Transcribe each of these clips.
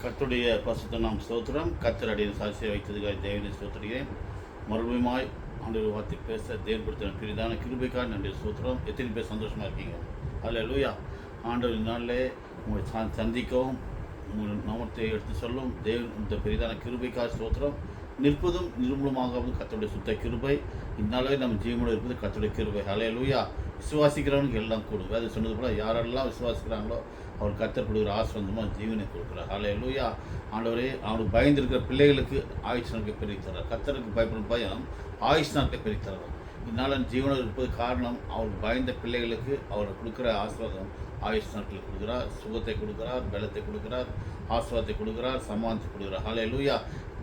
கர்த்தருடைய பரிசுத்த நாம் ஸ்தோத்திரம். கர்த்தர் அடியின் சாட்சியை வைத்ததுக்காக தேவனை ஸ்தோத்திரிக்கிறேன். மறுபடியுமாய் ஆண்டவர் வார்த்தை பேச தேவன் கொடுத்த பெரிதான கிருபைக்காக நன்றி ஸ்தோத்திரம். எத்தனை பேர் சந்தோஷமாக இருக்கீங்க? அல்லேலூயா. ஆண்டவர் நாளிலே உங்களை சந்திக்கவும் உங்கள் நாமத்தை எடுத்து சொல்லும் தேவன் இந்த பெரிதான கிருபைக்காக ஸ்தோத்திரம். நிற்பதும் நிர்மூலமாகவும் கர்த்தருடைய சுத்த கிருபை. இந்நாளே நம்ம ஜீவனோடு இருப்பது கர்த்தருடைய கிருபை. அல்லேலூயா. விசுவாசிக்கிறவனுக்கு எல்லாம் கூடும். வேறு சொன்னது போல யாரெல்லாம் விசுவாசிக்கிறாங்களோ அவர் கர்த்தர் கொடுக்குற ஆசீர்வாதமாக ஜீவனை கொடுக்குறார். அல்லேலூயா. ஆண்டவரே, அவனுக்கு பயந்திருக்கிற பிள்ளைகளுக்கு ஆயுஷ் நாட்களை பெருகித்தரார். கர்த்தருக்கு பயப்படும் பயம் ஆயுஷ் நாட்களை பெருகித்தரார். இதனால் ஜீவனோடு இருப்பது காரணம் அவருக்கு பயந்த பிள்ளைகளுக்கு அவர் கொடுக்குற ஆசீர்வாதம் ஆயுஷ் நாட்களை கொடுக்குறார். சுகத்தை கொடுக்குறார், பலத்தை கொடுக்குறார், ஆசீர்வாதத்தை கொடுக்குறார், சமாதானத்தை கொடுக்குறார். அல்லேலூயா.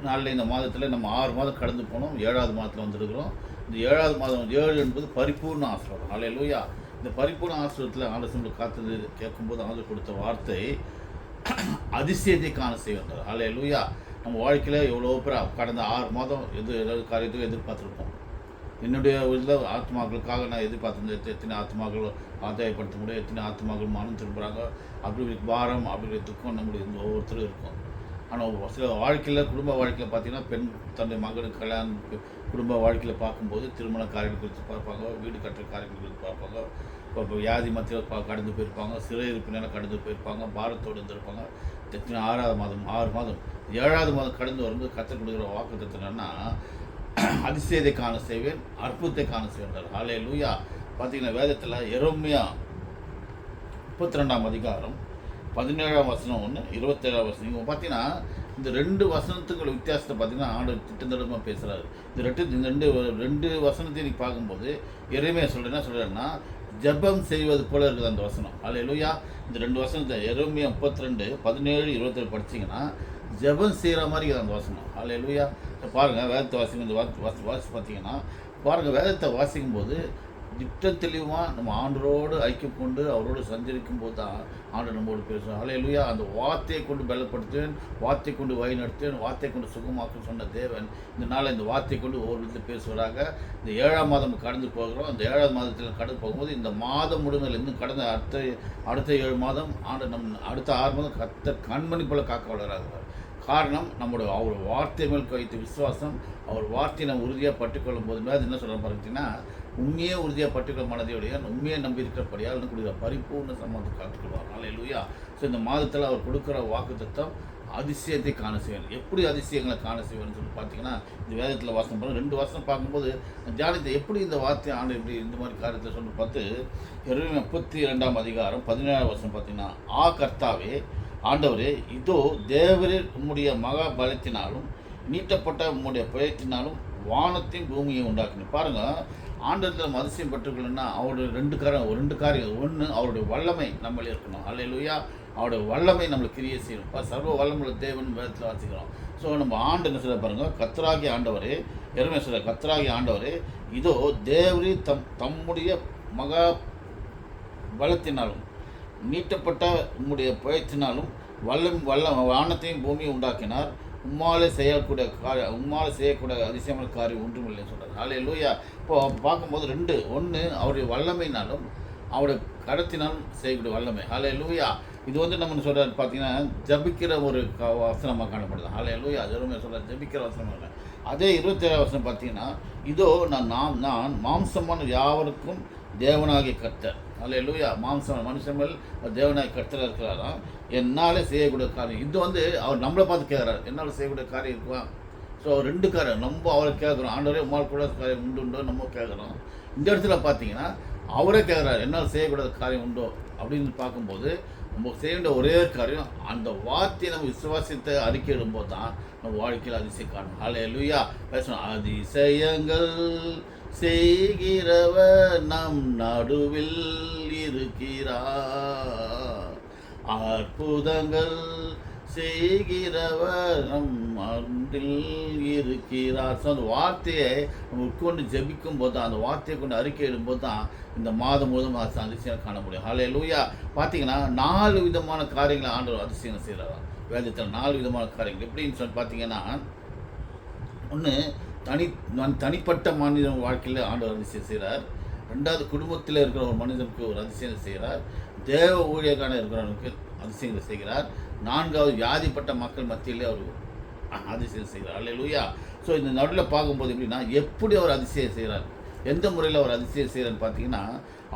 நாளில் இந்த மாதத்தில் நம்ம 6 மாதம் கடந்து போனோம். 7வது மாதத்தில் வந்துருக்கிறோம். இந்த 7வது மாதம் 7 என்பது பரிபூர்ண ஆசீர்வாதம். அல்லேலூயா. இந்த பரிபூர்ண ஆசீர்வாதத்தில் ஆலோசனை காத்தது கேட்கும்போது ஆண்டு கொடுத்த வார்த்தை அதிசயத்தை காண செய்வார். அல்லேலூயா. நம்ம வாழ்க்கையில் எவ்வளோ பேர் கடந்த 6 மாதம் ஏதாவது காரியத்துக்கு எதிர்பார்த்துருப்போம். என்னுடைய இதில் ஆத்மாக்களுக்காக நான் எதிர்பார்த்துருந்தேன். எத்தனை ஆத்மாக்கள் ஆதாயப்படுத்த முடியும், எத்தனை ஆத்மாக்கள் மனம் திரும்புகிறாங்க. அப்படி பாரம் அப்படிங்கிற துக்கம் நம்முடைய இந்த ஒவ்வொருத்தரும் இருக்கும். ஆனால் சில வாழ்க்கையில் குடும்ப வாழ்க்கையில் பார்த்திங்கன்னா பெண் தன்னுடைய மகனுக்கு கல்யாணம் குடும்ப வாழ்க்கையில் பார்க்கும்போது திருமண காரியங்கள் குறித்து பார்ப்பாங்க, வீடு கட்டுற காரியங்கள் குறித்து பார்ப்பாங்க, இப்போ வியாதி மத்தியில் கடந்து போயிருப்பாங்க, சிறையிருப்பினால் கடந்து போயிருப்பாங்க, பாரத்தோடு இருந்திருப்பாங்க. எத்தனை 6வது மாதம் 6 மாதம் 7வது மாதம் கடந்து வரும்போது கற்றுக் கொடுக்குற வாக்குத்தத்தம் என்னன்னா அதிசயத்தை காண செய்வேன், அற்புதத்தை காண செய்வேன். அல்லேலூயா. பார்த்தீங்கன்னா வேதத்தில் எரேமியா 32ஆம் அதிகாரம் 17ஆம் வசனம் 1, 27ஆம் வசனம். இவங்க பார்த்தீங்கன்னா இந்த 2 வசனத்துக்குள்ள வித்தியாசத்தை பார்த்தீங்கன்னா ஆண்டவர் திட்டந்தடமாக பேசுகிறாரு. இந்த ரெண்டு வசனத்தை நீ பார்க்கும்போது எரேமியா என்ன சொல்கிறேன்னா ஜெபம் செய்வது போல இருக்குது அந்த வசனம். அல்லேலூயா. இந்த 2 வசனத்தை எரேமியா 32, 17, 27 படிச்சிங்கன்னா ஜெபம் செய்கிற மாதிரி இருக்குது அந்த வசனம். அல்லேலூயா. பாருங்கள் வேதத்தை வாசிக்கும் இந்த வாசி பார்த்தீங்கன்னா பாருங்கள் வேதத்தை வாசிக்கும் போது திட்ட தெளிவாக நம்ம ஆண்டரோடு ஐக்கியம் கொண்டு அவரோடு சஞ்சரிக்கும் போது தான் ஆண்டு நம்மோடு பேசுவோம். அல்லேலூயா. அந்த வார்த்தையை கொண்டு பலப்படுத்துவேன், வார்த்தை கொண்டு வழி நடத்துவேன், வார்த்தை கொண்டு சுகமாக்கும் சொன்ன தேவன் இந்த நாள் இந்த வார்த்தை கொண்டு ஒவ்வொரு விதத்தில் பேசுவதாக. இந்த 7ஆம் மாதம் கடந்து போகிறோம். இந்த 7வது மாதத்தில் கடந்து போகும்போது இந்த மாதம் முழுமையில் இன்னும் கடந்த அடுத்த 7 மாதம் ஆண்டு அடுத்த 6 மாதம் கண்மணி போல காக்க வளராகிறார். காரணம் நம்மளோட அவர் வார்த்தை மேல் வைத்த விசுவாசம். அவர் வார்த்தையை நம்ம உறுதியாக பட்டுக்கொள்ளும் போது அது என்ன சொல்கிற பார்த்தீங்கன்னா உண்மையே உறுதியாக பட்டுக்கொள்ள மனதையுடைய உண்மையை நம்பி இருக்கிறபடியால் இன்னும் கொடுக்குற பரிபூர்ண சம்பந்தத்தை காத்துக்கொள்வார். அல்லேலூயா. ஸோ இந்த மாதத்தில் அவர் கொடுக்குற வாக்குத்தத்தம் அதிசயத்தை காண செய்வேன். எப்படி அதிசயங்களை காண செய்வேன்னு சொல்லி பார்த்தீங்கன்னா இந்த வேதத்தில் வாசனம் பண்ண 2 வாசனம் பார்க்கும்போது தியானத்தை எப்படி இந்த வார்த்தை ஆண்டு இப்படி இந்த மாதிரி காரியத்தை சொல்லி பார்த்து எரேமியா 32ஆம் அதிகாரம் 17ஆம் வசனம் பார்த்தீங்கன்னா கர்த்தாவே ஆண்டவரே, இதோ தேவரீர் உம்முடைய மகா பலத்தினாலும் நீட்டப்பட்ட உம்முடைய பயத்தினாலும் வானத்தையும் பூமியை உண்டாக்கணும். பாருங்கள், ஆண்டவத்தில் நம்ம அதிசயம் பெற்றுக்கணும்னா அவருடைய 2 காரியம். ஒன்று, அவருடைய வல்லமை நம்மளே இருக்கணும். அல்லேலூயா. அவருடைய வல்லமை நம்மளுக்கு கிரியை செய்யணும். சர்வ வல்லமுள்ள தேவன் வேதத்தில் வாசிக்கிறோம். ஸோ நம்ம ஆண்டு என்ன சொல்ல பாருங்கள், கர்த்தராகிய ஆண்டவரே, எரேமியா சொல்ல கர்த்தராகிய ஆண்டவரே, இதோ தேவரீர் தம்முடைய மகா பலத்தினாலும் நீட்டப்பட்ட உம்முடைய பயத்தினாலும் வானத்தையும் பூமியை உண்டாக்கினார். உம்மாலே செய்யக்கூடிய அதிசயமான காரியம் ஒன்றும் இல்லைன்னு சொல்கிறார். அல்லேலூயா. இப்போ பார்க்கும்போது 2, ஒன்று அவருடைய வல்லமைனாலும் அவருடைய கரத்தினாலும் செய்யக்கூடிய வல்லமை. அல்லேலூயா. இது நம்ம சொல்கிறார் பார்த்தீங்கன்னா ஜபிக்கிற ஒரு வசனமாக காணப்படுது. அல்லேலூயா. எரேமியா சொல்கிறார் ஜபிக்கிற வசனம் இல்லை. அதே 27ஆம் வசனம் பார்த்தீங்கன்னா இதோ நான் மாம்சமான யாவருக்கும் தேவனாகிய கர்த்தர். அல்லேலூயா. மாம்சம் மனுஷன் மேல் தேவனாகிய கர்த்தராக இருக்கிறாராம். என்னால் செய்யக்கூடிய காரியம் இது அவர் நம்மளை பார்த்து கேட்குறாரு. என்னால் செய்யக்கூடிய காரியம் இருக்குவா. ஸோ 2 காரியம் நம்ம அவரை கேட்குறோம். ஆண்டவரே உம்மால் கூட காரியம் உண்டோ நம்ம கேட்குறோம். இந்த இடத்துல பார்த்தீங்கன்னா அவரே கேட்குறாரு என்னால் செய்யக்கூடாத காரியம் உண்டோ அப்படின்னு பார்க்கும்போது நம்ம செய்ய வேண்டிய ஒரே காரியம் அந்த வார்த்தையை நம்ம விசுவாசத்தை அறிக்கையிடும்போது தான் நம்ம வாழ்க்கையில் அதிசயம் காணும். அல்லேலூயா. பேசணும் அதிசயங்கள் செய்கிறவர் நம் நடுவில் இருக்கிறார், அற்புதங்கள் செய்கிறவர் நம் அன்பில் இருக்கிறார். ஸோ அந்த வார்த்தையை நம்ம உட்கொண்டு ஜெபிக்கும் போது தான், அந்த வார்த்தையை கொண்டு அறிக்கை இடும்போது தான் இந்த மாதம் முழுவதும் அதிசயம் காண முடியும். அல்லேலூயா. பார்த்தீங்கன்னா 4 விதமான காரியங்களை ஆண்டவர் அதிசயம் செய்கிறார். வேதத்தில் 4 விதமான காரியங்கள் எப்படின்னு சொல்லி பார்த்தீங்கன்னா, ஒன்று தனிப்பட்ட மனிதன் வாழ்க்கையில் ஆண்டவர் அதிசயம் செய்கிறார். 2வது குடும்பத்தில் இருக்கிற ஒரு மனிதனுக்கு ஒரு அதிசயம் செய்கிறார். தேவ ஊழியக்கான இருக்கிறவனுக்கு அதிசயங்களை செய்கிறார். 4வது வியாதிப்பட்ட மக்கள் மத்தியிலே அவர் அதிசயம் செய்கிறார். அல்லேலூயா. ஸோ இந்த நடுவில் பார்க்கும்போது எப்படின்னா, எப்படி அவர் அதிசயம் செய்கிறார், எந்த முறையில் அவர் அதிசயம் செய்கிறான்னு பார்த்தீங்கன்னா,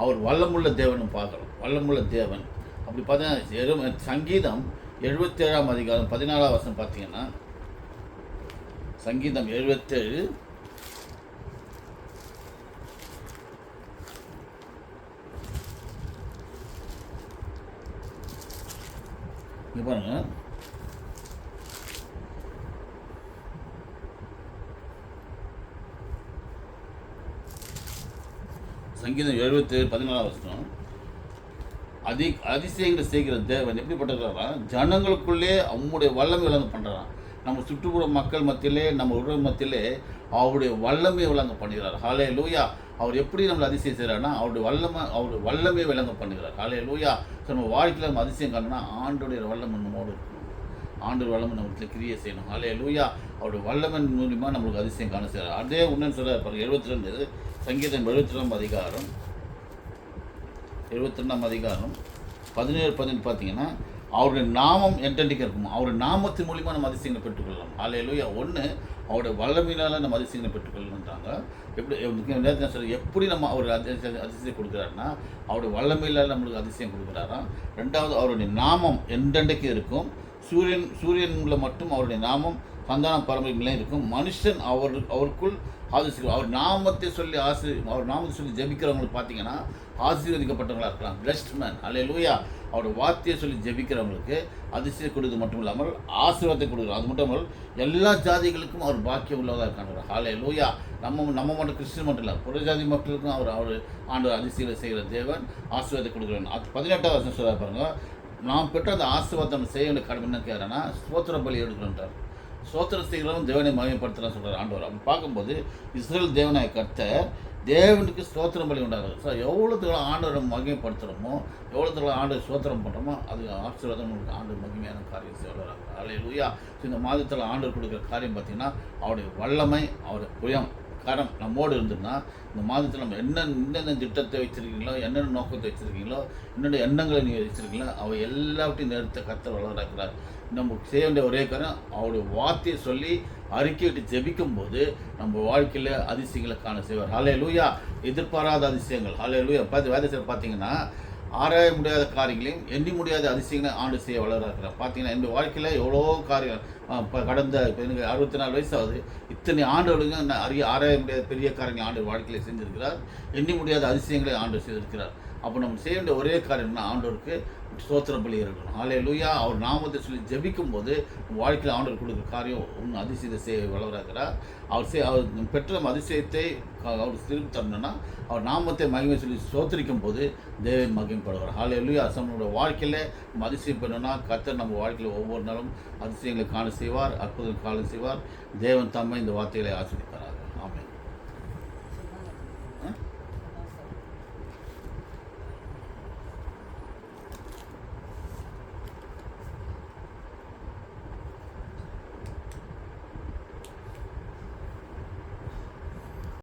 அவர் வல்லமுள்ள தேவன் பார்க்குறோம். வல்லமுள்ள தேவன் அப்படி பார்த்தீங்கன்னா, சங்கீதம் 77ஆம் அதிகாரம் 14ஆம் வசனம் பார்த்தீங்கன்னா, சங்கீதம் 77 இங்கே பாருங்க, சங்கீதம் 77 14ஆம் வசனம், அதிசயங்களை செய்கிற தேவன் எப்படிப்பட்டிருக்கிறாரா, ஜனங்களுக்குள்ளே அவங்களுடைய வல்லமை விளங்க பண்ணுறாராம். நம்ம சுற்றுப்புற மக்கள் மத்தியிலே, நம்ம உறவு மத்தியிலே அவருடைய வல்லமையை விளங்க பண்ணுகிறார். ஹல்லேலூயா. அவர் எப்படி நம்மளை அதிசயம் செய்கிறாருன்னா, அவருடைய வல்லமையை விளங்க பண்ணுகிறார். ஹல்லேலூயா. ஸோ நம்ம வாழ்க்கையில் நம்ம அதிசயம் காணணும்னா ஆண்டோடைய வல்லமை நம்மோடு இருக்கணும். ஆண்டோட வல்லமை நம்மளுக்கு கிரியை செய்யணும். ஹல்லேலூயா. அவருடைய வல்லமன் மூலிமா நம்மளுக்கு அதிசயம் காண செய்கிறார். அதே உண்மைன்னு சொல்கிறார் பாருங்க, 72 சங்கீதம் 72ஆம் அதிகாரம் 17 பார்த்தீங்கன்னா, அவருடைய நாமம் என்றென்றைக்கு இருக்கும். அவருடைய நாமத்தின் மூலிமா நம்ம அதிசயங்களை பெற்றுக்கொள்ளலாம். ஹல்லேலூயா. அவருடைய வல்லமையினால் நம்ம அதிசயங்களை பெற்றுக்கொள்ளணுன்றாங்க. எப்படி நம்ம அவர் அதிசயம் கொடுக்குறாருன்னா, அவருடைய வல்லமையினால் நம்மளுக்கு அதிசயம் கொடுக்குறாராம். 2வது, அவருடைய நாமம் என்றென்றைக்கு இருக்கும். சூரியனில் மட்டும் அவருடைய நாமம் சந்தான பரம்பரைகளே இருக்கும். மனுஷன் அவருக்குள் ஆசிரியர். அவர் நாமத்தை சொல்லி ஜெபிக்கிறவங்களுக்கு பார்த்தீங்கன்னா ஆசீர்வதிக்கப்பட்டவங்களாக இருக்கலாம். Blessed man. அல்லேலூயா. அவருடைய வார்த்தையை சொல்லி ஜெபிக்கிறவங்களுக்கு அதிசயம் கொடுத்து மட்டும் இல்லாமல் ஆசீர்வாதத்தை கொடுக்குறார். அது மட்டும் இல்லாமல் எல்லா ஜாதிகளுக்கும் அவர் பாக்கியம் உள்ளதாக இருக்காங்க. ஹல்லேலூயா. நம்ம மட்டும் கிறிஸ்டின் மட்டும் இல்லை, புறஜாதி மக்களுக்கும் அவர் ஆண்டவர் அதிசயம் செய்கிற தேவன் ஆசீர்வாதத்தை கொடுக்குறாங்க. 18ஆம் வசனம் சொல்ல பாருங்க, நாம் பெற்ற அந்த ஆசீர்வாதம் செய்ய வேண்டிய கடமை என்ன கேட்குறேன்னா, ஸ்தோத்திர பலி எடுக்கணுன்றார். ஸ்தோத்திரம் செய்கிறவங்க தேவனை மகிமைப்படுத்தலாம் சொல்கிறார் ஆண்டவர். அப்படி பார்க்கும்போது இஸ்ரேல் தேவனாய கர்த்தர் தேவனுக்கு ஸ்தோத்திரம் பலி உண்டாகுது. ஸோ எவ்வளோத்துக்கு ஆண்டவரை மகிமைப்படுத்துகிறோமோ, எவ்வளோத்துக்கு ஆண்டவர் ஸ்தோத்திரம் பண்ணுறோமோ, அது ஆசீர்வாதம் உங்களுக்கு ஆண்டவர் மகிமையான காரியம் செய்வார். அல்லேலூயா. ஸோ இந்த மாதத்தில் ஆண்டவர் கொடுக்குற காரியம் பார்த்திங்கன்னா, அவருடைய வல்லமை, அவருடைய புயம் கரம் நம்மோடு இருந்ததுன்னா, இந்த மாதத்தில் நம்ம என்னென்ன திட்டத்தை வச்சுருக்கீங்களோ, என்னென்ன நோக்கத்தை வச்சுருக்கீங்களோ, என்னென்ன எண்ணங்களை நீங்கள் வச்சுருக்கீங்களோ, அவை எல்லாவற்றையும் நேரத்தை கர்த்தர் வளர்க்கிறார். நம்ம செய்ய வேண்டிய ஒரே காரணம், அவருடைய வார்த்தையை சொல்லி அறிக்கையிட்டு ஜெபிக்கும் போது நம்ம வாழ்க்கையில் அதிசயங்களை காண செய்வார். ஹல்லேலூயா. எதிர்பாராத அதிசயங்கள். ஹல்லேலூயா. வேதத்தில் பார்த்தீங்கன்னா, ஆராய முடியாத காரியங்களையும் எண்ணி முடியாத அதிசயங்களை ஆண்டு செய்ய வளர்க்கிறார். பார்த்தீங்கன்னா, என்னுடைய வாழ்க்கையில் எவ்வளோ காரியம் கடந்த எனக்கு 64 வயசு ஆகுது. இத்தனை ஆண்டுகளுக்கு ஆராய முடியாத பெரிய காரியங்களை ஆண்டு வாழ்க்கையில் செஞ்சிருக்கிறார். எண்ணி முடியாத அதிசயங்களை ஆண்டு செய்திருக்கிறார். அப்போ நம்ம செய்ய வேண்டிய ஒரே காரியம்னா ஆண்டவருக்கு ஸ்தோத்திர பலி இருக்கணும். ஹல்லேலூயா. அவர் நாமத்தை சொல்லி ஜெபிக்கும் போது வாழ்க்கையில் ஆண்டவர் கொடுக்குற காரியம் ஒன்று அதிசயத்தை செய்ய வளர்கிறார். அவர் பெற்ற அதிசயத்தை அவர் திரும்பி தரணும்னா, அவர் நாமத்தை மகிமை சொல்லி ஸ்தோத்திரிக்கும் போது தேவன் மகிமைப்படுவார். ஹல்லேலூயா. நம்மளோட வாழ்க்கையில் நம்ம அதிசயம் பண்ணணும்னா கர்த்தர் நம்ம வாழ்க்கையில் ஒவ்வொரு நாளும் அதிசயங்களை காண செய்வார், அற்புதம் காண செய்வார். தேவன் தம்மை இந்த வார்த்தைகளை ஆசீர்வதிப்பார்.